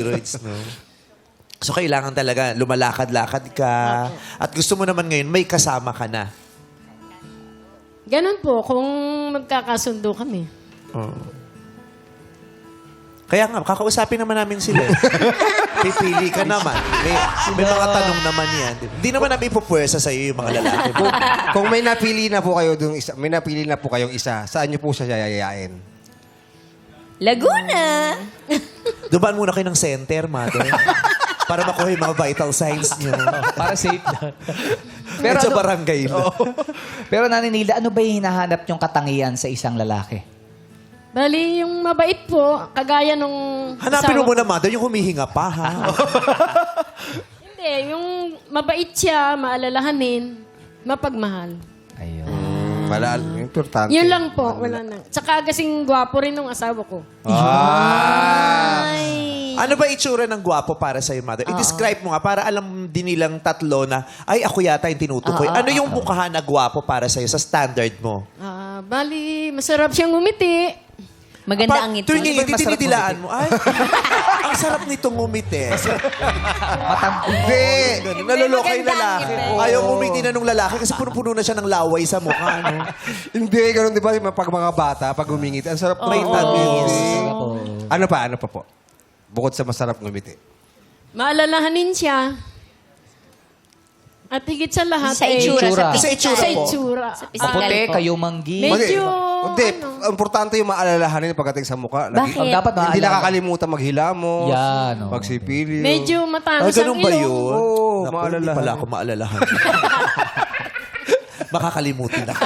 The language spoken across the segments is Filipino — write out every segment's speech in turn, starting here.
Steroids, no? So, kailangan talaga lumalakad-lakad ka. At gusto mo naman ngayon, may kasama ka na. Ganun po, kung magkakasundo kami. Oo. Kaya nga, kakausapin naman namin sila. Pipili ka naman. May mga tanong naman yan. Hindi naman namin ipupuwersa sa'yo yung mga lalaki. Kung may napili na po kayo dung isa, may napili na po kayong isa, saan niyo po siya yayayain? Laguna. Dumaan muna kayo ng center, mother. Para makuha yung mga vital signs nyo. Para safe lang. Pero sa barangay na. Pero Nanay Nilda, ano ba yung hinahanap yung katangian sa isang lalaki? Bali, yung mabait po, kagaya nung... Hanapin mo asawa muna, mother, yung humihinga pa, ha? Hindi, yung mabait siya, maalalahanin, mapagmahal. Ayun. Importante. Yun lang po, wala na. Tsaka kasing gwapo rin ng asawa ko. Ano ba itsura ng gwapo para sa'yo, mother? I-describe mo nga para alam din nilang tatlo na, ay, ako yata yung tinutukoy. Ano yung mukha na gwapo para sa'yo sa standard mo? Bali, masarap siyang umiti. Maganda ang ngiti. Tuwing ngiti, Masarap dinidilaan mo. Ay, ang sarap nitong ngumiti. Hindi! Ganun. Naluloko yung maganda ang lalaki. ngiti. Ayaw ngumiti na nung lalaki kasi puno-puno na siya ng laway sa mukha. No? Hindi, ganun di ba? Pag mga bata, pag humingit, ang sarap May tamis. Ano pa po? Bukod sa masarap ngumiti. Maalalahanin siya. At higit sa lahat, Sa itsura. Itsura. Sa itsura Sa po. itsura. Sa physical Maputi, po. kayo manggi. Medyo, Hindi, ano? importante yung maalalahanin pagdating sa mukha. Bakit? Dapat Hindi maalala. nakakalimutan maghilamos, Yan, oo. magsipilyo. Medyo Ay, matangos ang ganun ba ilong. yun? Oo, Naku, maalalahan. Hindi pala ako maalalahan. Makakalimutin ako.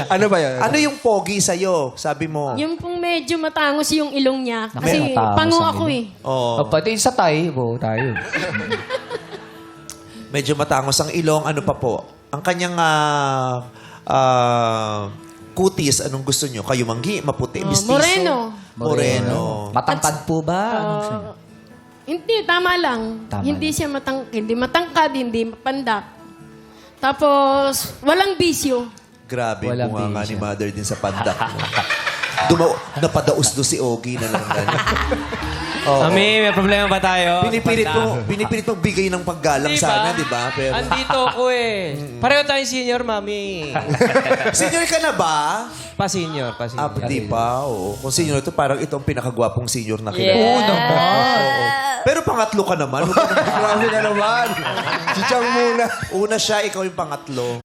Ano ba yan? Ano yung pogi sa'yo? Sabi mo. Yung pong medyo matangos yung ilong niya. Naku, Kasi matangos pango ang ako ilong. eh. Oh, Pati sa tayo, tayo. medyo matangos ang ilong. Ano pa po? Ang kanyang kutis, anong gusto nyo? Kayo manggi, maputi, mistiso? Moreno. Moreno. Matangkad po ba? Anong sayo? Hindi, tama lang. Tama hindi siya hindi matangkad, hindi mapandak. Tapos, walang bisyo. Grabe, Walang bunga nga bisyo. ni Mother din sa pandak mo. Napadaos do si Ogie na lang. Mami, may problema ba tayo? Pinipilit mong bigay ng paggalang Di ba? sana, di ba? Pero, Andito ako eh. Pareho tayong senior, mami. senior ka na ba? Pa-senior. Di pa, oo. Kung senior ito, parang ito ang pinakagwapong senior na kilala. Oo naman. Pero pangatlo ka naman. Grabe ka naman. Si Chang muna. Una siya, ikaw yung pangatlo.